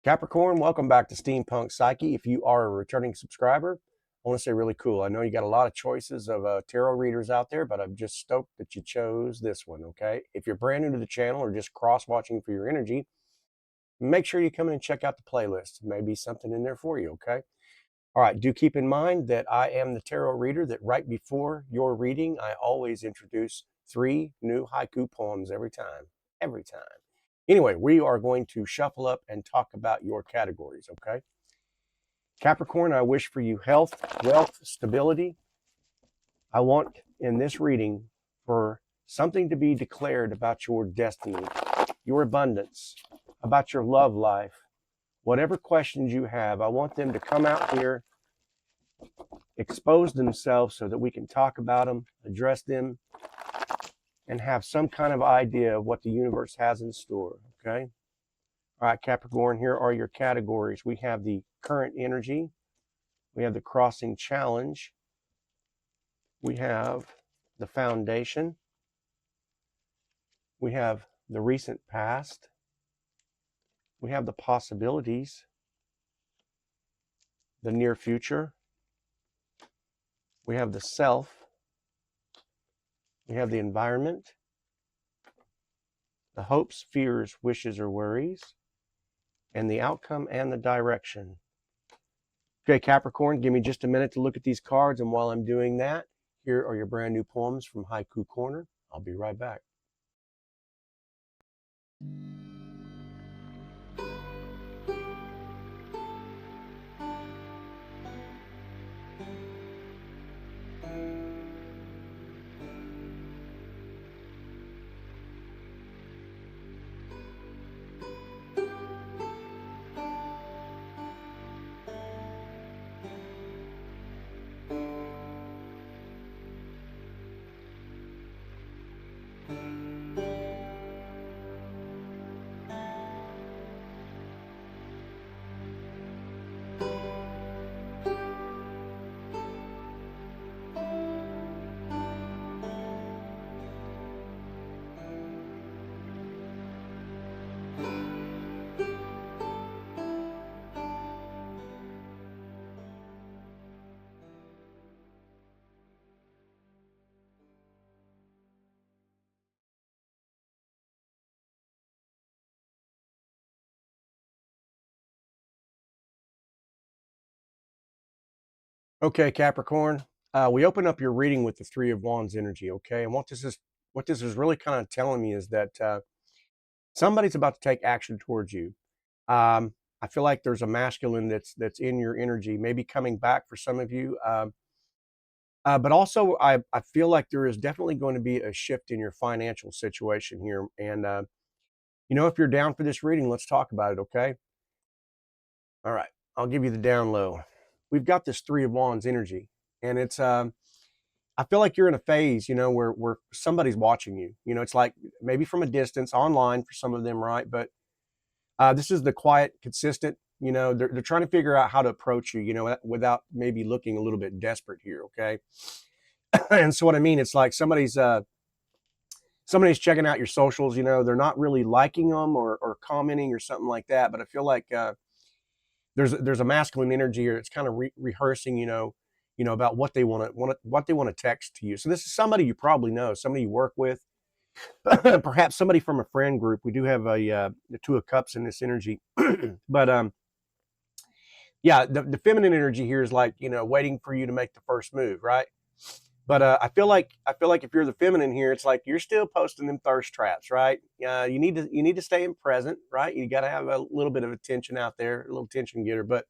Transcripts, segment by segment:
Capricorn, welcome back to Steampunk Psyche. If you are a returning subscriber, I want to say really cool. I know you got a lot of choices of tarot readers out there, but I'm just stoked that you chose this one, okay? If you're brand new to the channel or just cross-watching for your energy, make sure you come in and check out the playlist. Maybe something in there for you, okay? All right, do keep in mind that I am the tarot reader that right before your reading, I always introduce 3 new haiku poems every time. Every time. Anyway, we are going to shuffle up and talk about your categories, okay? Capricorn, I wish for you health, wealth, stability. I want in this reading for something to be declared about your destiny, your abundance, about your love life. Whatever questions you have, I want them to come out here, expose themselves so that we can talk about them, address them, and have some kind of idea of what the universe has in store, okay? All right, Capricorn, here are your categories. We have the current energy. We have the crossing challenge. We have the foundation. We have the recent past. We have the possibilities. The near future. We have the self. We have the environment. The hopes, fears, wishes, or worries. And the outcome and the direction. Okay, Capricorn, give me just a minute to look at these cards, and while I'm doing that, here are your brand new poems from Haiku Corner. I'll be right back. Okay, Capricorn, we open up your reading with the Three of Wands energy, okay? And what this is really kind of telling me is that somebody's about to take action towards you. I feel like there's a masculine that's in your energy, maybe coming back for some of you. But also, I feel like there is definitely going to be a shift in your financial situation here. And, if you're down for this reading, let's talk about it, okay? All right, I'll give you the down low. We've got this Three of Wands energy, and it's I feel like you're in a phase, where somebody's watching you. It's like maybe from a distance, online for some of them, right? But this is the quiet, consistent. They're trying to figure out how to approach you, without maybe looking a little bit desperate here, okay? And so what I mean, it's like somebody's checking out your socials. They're not really liking them or commenting or something like that. But I feel like there's a masculine energy here. It's kind of rehearsing, about what they want to text to you. So this is somebody you probably know, somebody you work with, perhaps somebody from a friend group. We do have the Two of Cups in this energy, but yeah, the feminine energy here is like waiting for you to make the first move, right? But I feel like if you're the feminine here, it's like you're still posting them thirst traps, right? You need to stay in present, right? You got to have a little bit of attention out there, a little attention getter. But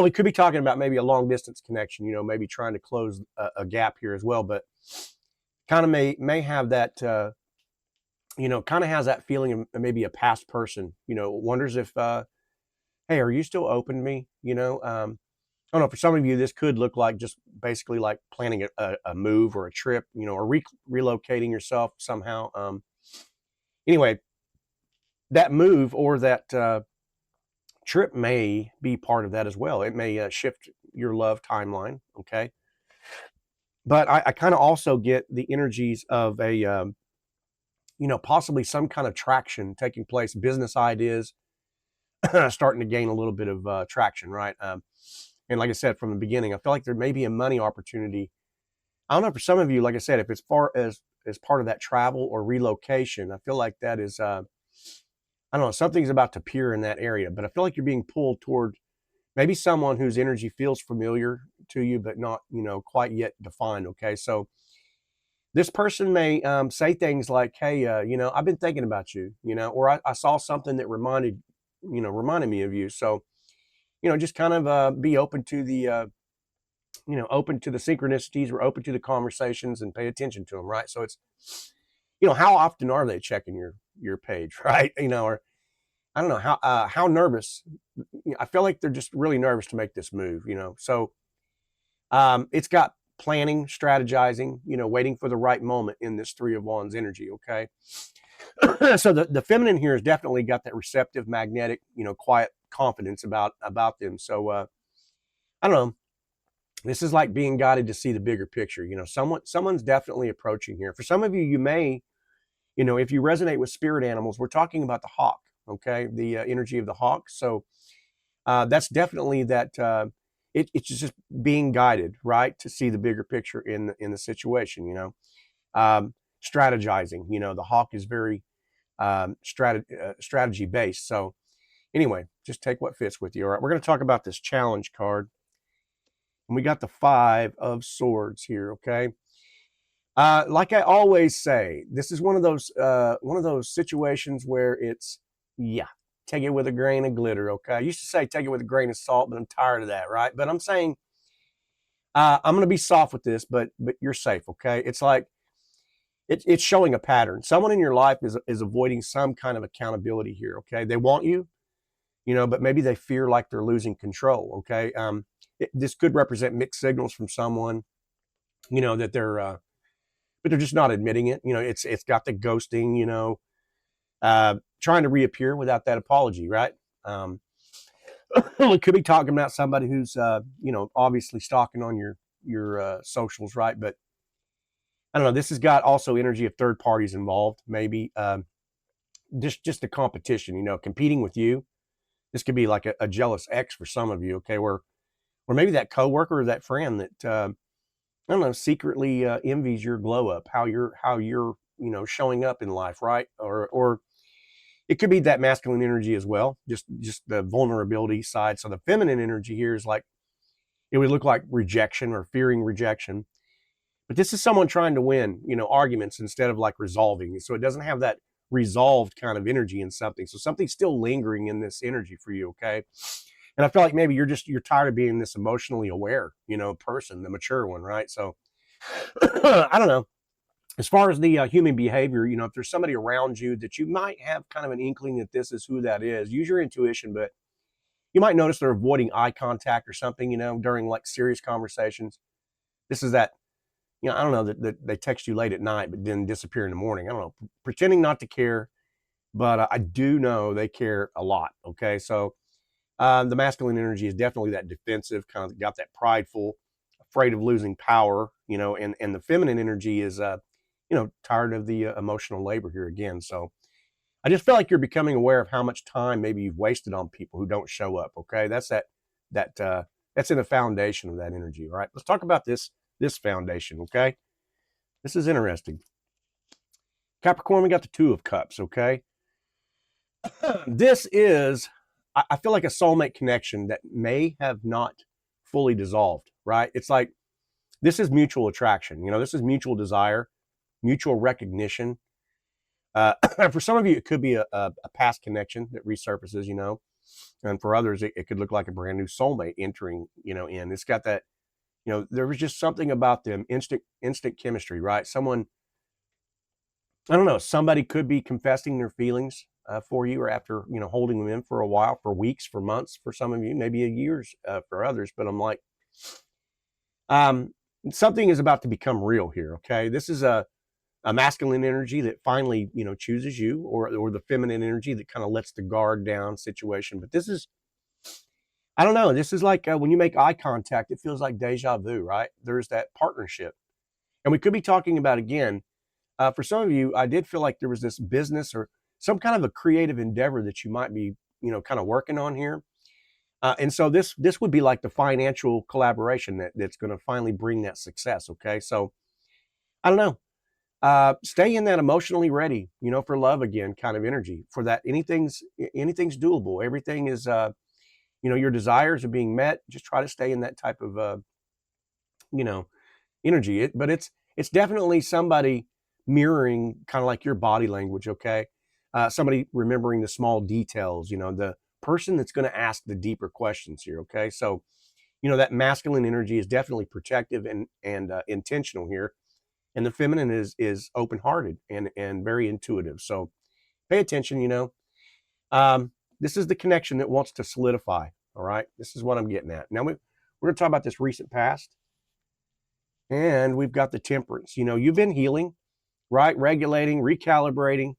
we could be talking about maybe a long distance connection, maybe trying to close a gap here as well. But kind of may have that, kind of has that feeling of maybe a past person, wonders if, hey, are you still open to me? I don't know, for some of you, this could look like just basically like planning a move or a trip, or relocating yourself somehow. Anyway, that move or that trip may be part of that as well. It may shift your love timeline, okay? But I kind of also get the energies of a, possibly some kind of traction taking place, business ideas, starting to gain a little bit of traction, right? And like I said from the beginning, I feel like there may be a money opportunity. I don't know, for some of you, like I said, if it's far as part of that travel or relocation, I feel like that is, I don't know, something's about to appear in that area. But I feel like you're being pulled toward maybe someone whose energy feels familiar to you, but not, quite yet defined. Okay, so this person may say things like, "Hey, I've been thinking about you," or I saw something that reminded me of you. So, just kind of be open to open to the synchronicities. We're open to the conversations and pay attention to them, right? So it's, how often are they checking your page, right? Or I don't know how nervous. I feel like they're just really nervous to make this move, So it's got planning, strategizing, waiting for the right moment in this Three of Wands energy. Okay. So the feminine here has definitely got that receptive, magnetic, quiet confidence about them. So I don't know. This is like being guided to see the bigger picture. Someone's definitely approaching here. For some of you, you may, if you resonate with spirit animals, we're talking about the hawk. Okay, the energy of the hawk. So that's definitely that. It's just being guided, right, to see the bigger picture in the situation. Strategizing. The hawk is very strategy based. So anyway, just take what fits with you. All right, we're going to talk about this challenge card, and we got the Five of Swords here. Okay. Like I always say, this is one of those situations where it's, yeah, take it with a grain of glitter. Okay. I used to say take it with a grain of salt, but I'm tired of that, right? But I'm saying I'm going to be soft with this, but you're safe. Okay. It's like it's showing a pattern. Someone in your life is avoiding some kind of accountability here. Okay. They want you, but maybe they fear like they're losing control. Okay. This could represent mixed signals from someone, that they're but they're just not admitting it. It's got the ghosting, trying to reappear without that apology, right? We could be talking about somebody who's, obviously stalking on your socials, right? But I don't know. This has got also energy of third parties involved, maybe just a competition, competing with you. This could be like a jealous ex for some of you, okay? Where maybe that coworker or that friend that I don't know, secretly envies your glow up, how you're showing up in life, right? Or it could be that masculine energy as well, just the vulnerability side. So the feminine energy here is like, it would look like rejection or fearing rejection, but this is someone trying to win, arguments instead of like resolving. So it doesn't have that resolved kind of energy in something. So something's still lingering in this energy for you, okay? And I feel like maybe you're tired of being this emotionally aware, person, the mature one, right? So I don't know. As far as the human behavior, if there's somebody around you that you might have kind of an inkling that this is who that is, use your intuition, but you might notice they're avoiding eye contact or something, during like serious conversations. This is that, I don't know, that they text you late at night, but then disappear in the morning. I don't know, pretending not to care, but I do know they care a lot. Okay. So the masculine energy is definitely that defensive, kind of got that prideful, afraid of losing power, and the feminine energy is, tired of the emotional labor here again. So I just feel like you're becoming aware of how much time maybe you've wasted on people who don't show up. Okay. That's that's in the foundation of that energy. All right. Let's talk about this foundation. Okay. This is interesting. Capricorn, we got the Two of Cups. Okay. This is, I feel like a soulmate connection that may have not fully dissolved, right? It's like, this is mutual attraction. This is mutual desire, mutual recognition. For some of you, it could be a past connection that resurfaces, and for others, it could look like a brand new soulmate entering, in. It's got that, there was just something about them, instant chemistry, right? Someone, I don't know, somebody could be confessing their feelings for you, or after, holding them in for a while, for weeks, for months, for some of you, maybe years for others. But I'm like, something is about to become real here. Okay. This is a masculine energy that finally, chooses you, or the feminine energy that kind of lets the guard down situation. But this is, I don't know, this is like when you make eye contact, it feels like deja vu, right? There's that partnership. And we could be talking about, again, for some of you, I did feel like there was this business or some kind of a creative endeavor that you might be kind of working on here. And so this would be like the financial collaboration that's going to finally bring that success. Okay, so I don't know. Stay in that emotionally ready, for love again kind of energy. For that, anything's doable. Everything is, your desires are being met. Just try to stay in that type of, you know, energy. But it's definitely somebody mirroring kind of like your body language. Okay, somebody remembering the small details. The person that's going to ask the deeper questions here. Okay, so that masculine energy is definitely protective and intentional here, and the feminine is open hearted and very intuitive. So pay attention. This is the connection that wants to solidify. All right, this is what I'm getting at. Now we're going to talk about this recent past. And we've got the temperance. You've been healing, right? Regulating, recalibrating,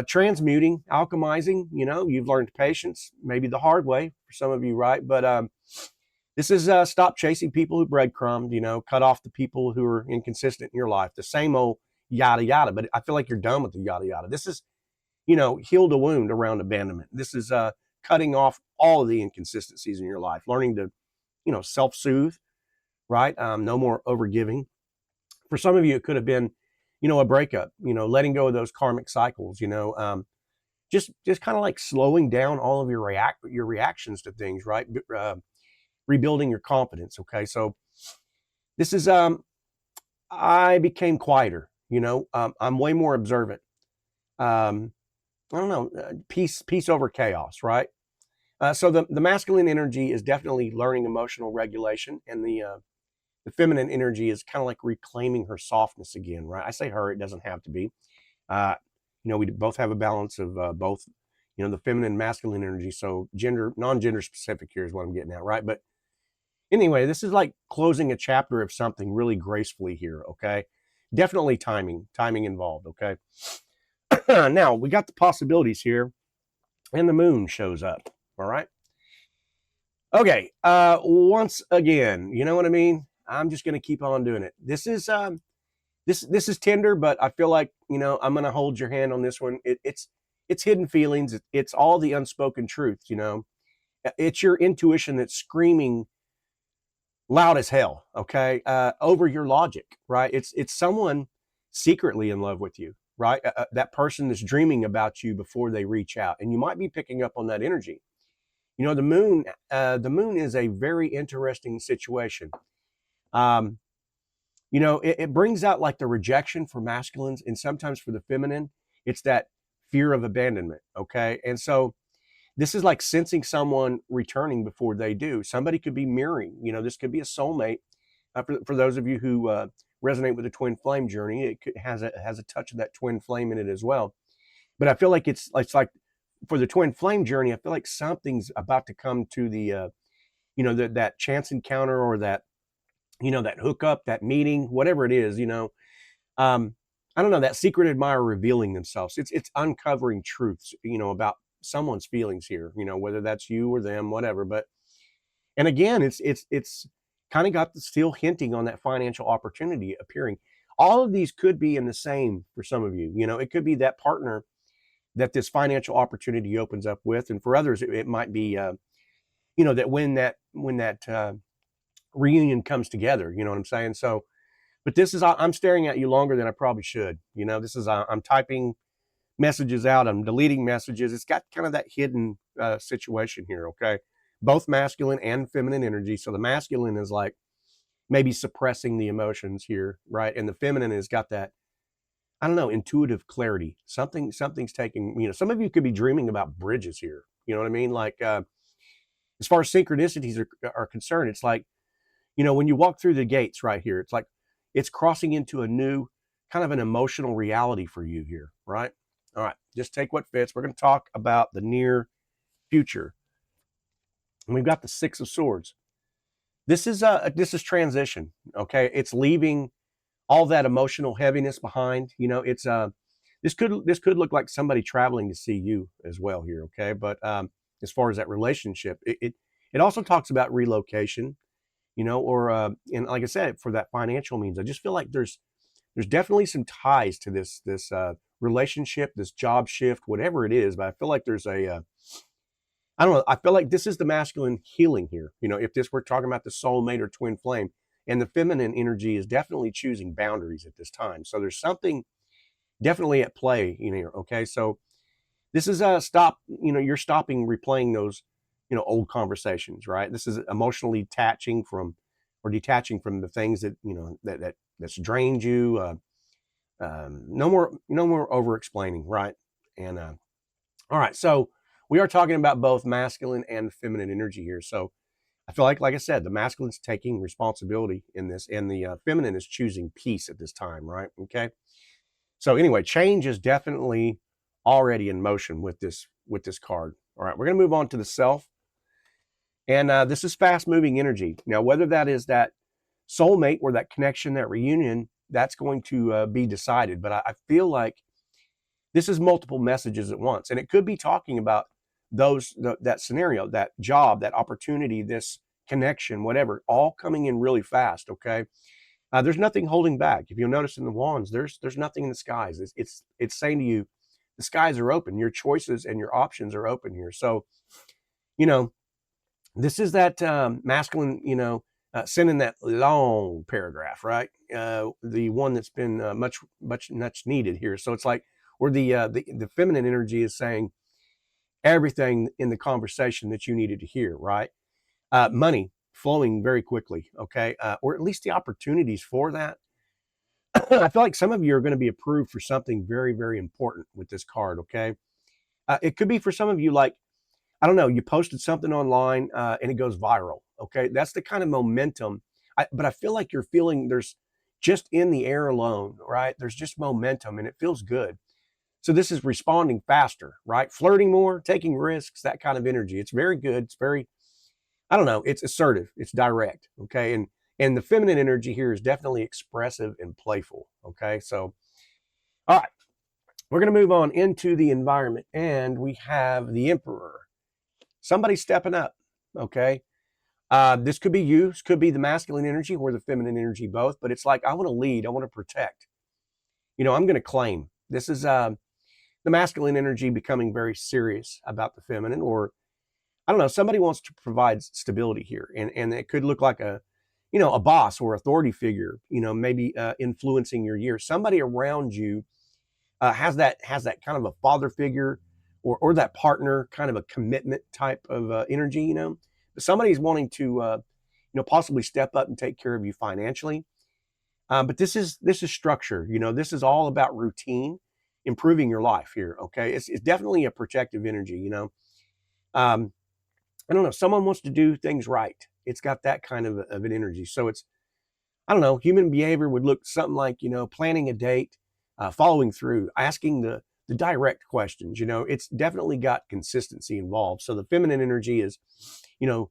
transmuting, alchemizing. You've learned patience, maybe the hard way for some of you, right? But this is stop chasing people who breadcrumbed, cut off the people who are inconsistent in your life. The same old yada yada. But I feel like you're done with the yada yada. This is, healed a wound around abandonment. This is cutting off all of the inconsistencies in your life, learning to, self-soothe, right? No more overgiving. For some of you, it could have been, a breakup, letting go of those karmic cycles, just kind of like slowing down all of your reactions to things, right? Rebuilding your confidence. Okay. So this is, I became quieter, I'm way more observant. I don't know, peace over chaos, right? So the masculine energy is definitely learning emotional regulation, and the feminine energy is kind of like reclaiming her softness again, right? I say her, it doesn't have to be. We both have a balance of both, the feminine and masculine energy. So non-gender specific here is what I'm getting at, right? But anyway, this is like closing a chapter of something really gracefully here, okay? Definitely timing involved, okay? Now, we got the possibilities here, and the moon shows up, all right? Okay, once again, you know what I mean? I'm just going to keep on doing it. This is this is tender, but I feel like I'm going to hold your hand on this one. It's hidden feelings. It's all the unspoken truths. It's your intuition that's screaming loud as hell. Okay, over your logic, right? It's someone secretly in love with you, right? That person that's dreaming about you before they reach out, and you might be picking up on that energy. The moon is a very interesting situation. It brings out like the rejection for masculines, and sometimes for the feminine, it's that fear of abandonment. Okay. And so this is like sensing someone returning before they do. Somebody could be mirroring, this could be a soulmate. For those of you who resonate with the twin flame journey, has a touch of that twin flame in it as well. But I feel like it's like for the twin flame journey, I feel like something's about to come to the, that chance encounter, or that, that hookup, that meeting, whatever it is, I don't know, that secret admirer revealing themselves. It's uncovering truths, about someone's feelings here, whether that's you or them, whatever. But, and again, it's kind of got the still hinting on that financial opportunity appearing. All of these could be in the same for some of you. It could be that partner that this financial opportunity opens up with, and for others, it might be, that when that reunion comes together, you know what I'm saying? So, but this is, I'm staring at you longer than I probably should. This is, I'm typing messages out, I'm deleting messages. It's got kind of that hidden situation here. Okay, both masculine and feminine energy. So the masculine is like maybe suppressing the emotions here, right? And the feminine has got that, I don't know, intuitive clarity. Something's taking, some of you could be dreaming about bridges here. You know what I mean? Like, as far as synchronicities are concerned, it's like, when you walk through the gates right here, it's like it's crossing into a new kind of an emotional reality for you here, right? All right, just take what fits. We're going to talk about the near future. And we've got the Six of Swords. This is transition, okay? It's leaving all that emotional heaviness behind. It's this could look like somebody traveling to see you as well here, okay? But as far as that relationship, it also talks about relocation, or and like I said, for that financial means. I just feel like there's definitely some ties to this relationship, this job shift, whatever it is. But I feel like there's a I don't know. I feel like this is the masculine healing here. You know, if this we're talking about the soulmate or twin flame, and the feminine energy is definitely choosing boundaries at this time. So there's something definitely at play in here. Okay, so this is a stop. You know, you're stopping replaying those, you know, old conversations, right? This is emotionally detaching from, or detaching from the things that you know that's drained you. No more over explaining, right? And all right, so we are talking about both masculine and feminine energy here. So I feel like I said, the masculine's taking responsibility in this, and the feminine is choosing peace at this time, right? Okay. So anyway, change is definitely already in motion with this card. All right, we're going to move on to the self, and this is fast moving energy. Now, whether that is that soulmate or that connection, that reunion, that's going to be decided. But I feel like this is multiple messages at once, and it could be talking about that scenario, that job, that opportunity, this connection, whatever, all coming in really fast. Okay, there's nothing holding back. If you'll notice in the wands, there's nothing in the skies. It's saying to you, the skies are open. Your choices and your options are open here. So, you know, this is that masculine, you know, sending that long paragraph, right? The one that's been much needed here. So it's like where the feminine energy is saying everything in the conversation that you needed to hear, right? Money flowing very quickly, okay, or at least the opportunities for that. I feel like some of you are going to be approved for something very, very important with this card, okay? It could be for some of you, like, I don't know, you posted something online and it goes viral, okay? That's the kind of momentum. But I feel like you're feeling there's just in the air alone, right? There's just momentum and it feels good. So this is responding faster, right? Flirting more, taking risks, that kind of energy. It's very good. It's very, I don't know, it's assertive, it's direct, okay? And the feminine energy here is definitely expressive and playful, okay? So, all right, we're going to move on into the environment, and we have the Emperor. Somebody stepping up, okay? This could be you, this could be the masculine energy or the feminine energy, both, but it's like, I want to lead, I want to protect. You know, I'm going to claim. This is the masculine energy becoming very serious about the feminine, or I don't know, somebody wants to provide stability here. And it could look like a, you know, a boss or authority figure, you know, maybe influencing your years. Somebody around you has that kind of a father figure, or that partner, kind of a commitment type of energy, you know. But somebody's wanting to, you know, possibly step up and take care of you financially. But this is structure, you know. This is all about routine, improving your life here. Okay, it's definitely a protective energy, you know. Um, I don't know. Someone wants to do things right. It's got that kind of an energy. So it's, I don't know, human behavior would look something like, you know, planning a date, following through, asking the direct questions. You know, it's definitely got consistency involved. So the feminine energy is, you know,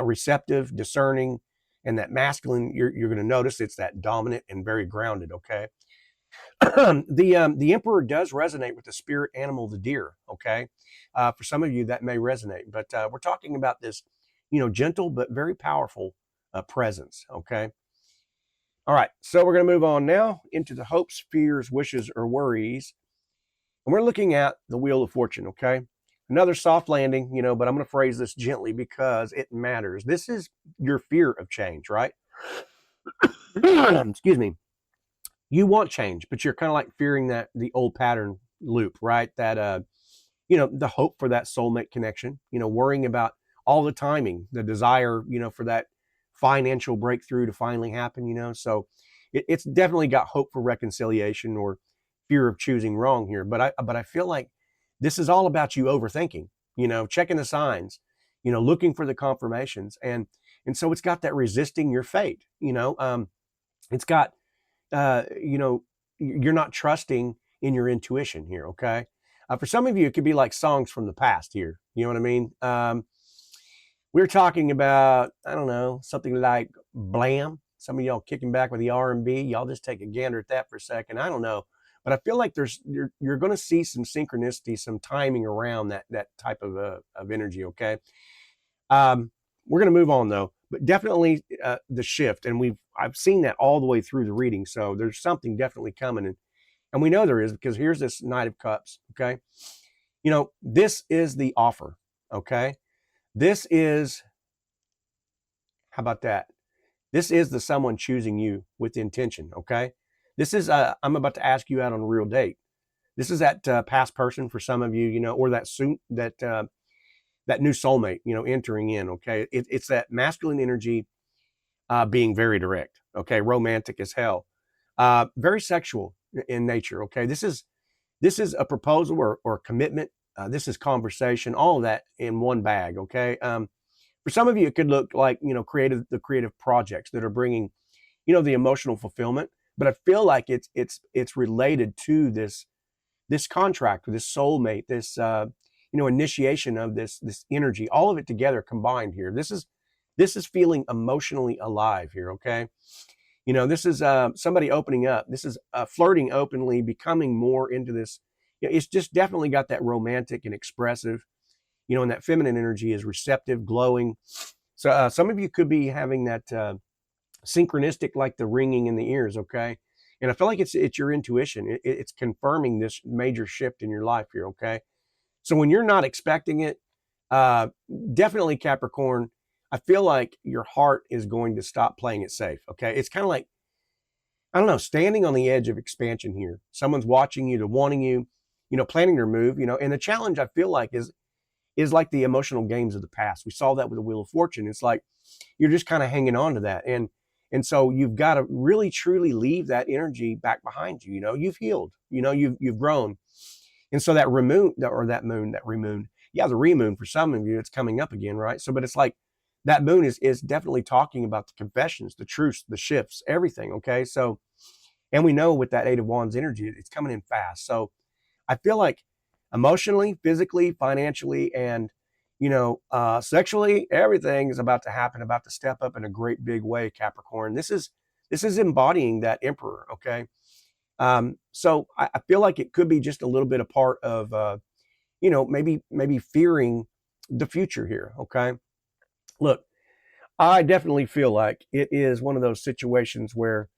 receptive, discerning, and that masculine, you're going to notice it's that dominant and very grounded. Okay. The emperor does resonate with the spirit animal, the deer. Okay, for some of you that may resonate, but we're talking about this, you know, gentle but very powerful presence. Okay, all right, so we're going to move on now into the hopes, fears, wishes, or worries, and we're looking at the wheel of fortune. Okay, another soft landing, you know, but I'm going to phrase this gently because it matters. This is your fear of change, right? Excuse me. You want change, but you're kind of like fearing that the old pattern loop, right? That you know, the hope for that soulmate connection, you know, worrying about all the timing, the desire, you know, for that financial breakthrough to finally happen, you know. So it's definitely got hope for reconciliation or fear of choosing wrong here. But I feel like this is all about you overthinking, you know, checking the signs, you know, looking for the confirmations, and so it's got that resisting your fate, you know. It's got you know, you're not trusting in your intuition here. Okay. For some of you, it could be like songs from the past here. You know what I mean? We're talking about, I don't know, something like Blam. Some of y'all kicking back with the R&B. Y'all just take a gander at that for a second. I don't know. But I feel like you're going to see some synchronicity, some timing around that type of energy. Okay. We're going to move on though, but definitely the shift, and I've seen that all the way through the reading. So there's something definitely coming, and we know there is, because here's this Knight of Cups. Okay, you know, this is the offer. Okay. This is, how about that? This is the someone choosing you with intention. Okay. This is, I'm about to ask you out on a real date. This is that past person for some of you, you know, or that soon, that new soulmate, you know, entering in. Okay. It's that masculine energy being very direct. Okay. Romantic as hell. Very sexual in nature. Okay. This is a proposal or commitment. This is conversation, all of that in one bag. Okay. For some of you, it could look like, you know, the creative projects that are bringing, you know, the emotional fulfillment. But I feel like it's related to this contract with this soulmate, this you know, initiation of this energy, all of it together combined here. This is feeling emotionally alive here. Okay. You know, this is somebody opening up. This is flirting openly, becoming more into this. You know, it's just definitely got that romantic and expressive, you know, and that feminine energy is receptive, glowing. So some of you could be having that synchronistic, like the ringing in the ears. Okay. And I feel like it's your intuition. It's confirming this major shift in your life here. Okay. So when you're not expecting it, uh, definitely Capricorn, I feel like your heart is going to stop playing it safe. Okay. It's kind of like, I don't know, standing on the edge of expansion here. Someone's watching you, to wanting you, you know, planning their move, you know, and the challenge I feel like is like the emotional games of the past. We saw that with the Wheel of Fortune. It's like you're just kind of hanging on to that. And so you've got to really truly leave that energy back behind you. You know, you've healed, you know, you've grown. And so that remoon, or that remoon, yeah, the remoon for some of you, it's coming up again, right? So, but it's like that moon is definitely talking about the confessions, the truths, the shifts, everything. Okay. So, and we know with that Eight of Wands energy, it's coming in fast. So I feel like emotionally, physically, financially, and, you know, sexually, everything is about to happen, about to step up in a great big way, Capricorn. This is embodying that emperor. Okay. So I feel like it could be just a little bit a part of, you know, maybe fearing the future here. Okay. Look, I definitely feel like it is one of those situations where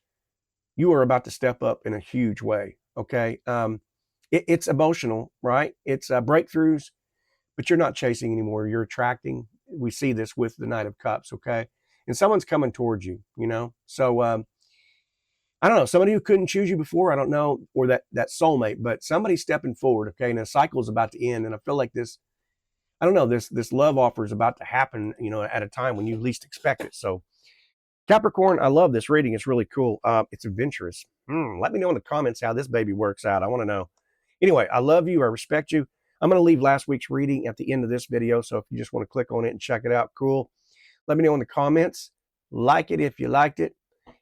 you are about to step up in a huge way. Okay. It's emotional, right? It's breakthroughs, but you're not chasing anymore. You're attracting. We see this with the Knight of Cups. Okay. And someone's coming towards you, you know? So, I don't know, somebody who couldn't choose you before, I don't know, or that soulmate, but somebody's stepping forward. Okay. And a cycle is about to end. And I feel like this, I don't know, this love offer is about to happen, you know, at a time when you least expect it. So, Capricorn, I love this reading. It's really cool. It's adventurous. Let me know in the comments how this baby works out. I want to know. Anyway, I love you. I respect you. I'm going to leave last week's reading at the end of this video. So if you just want to click on it and check it out, cool. Let me know in the comments. Like it if you liked it.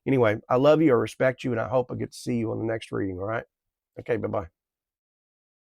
Anyway, I love you. I respect you. And I hope I get to see you on the next reading. All right. Okay. Bye-bye.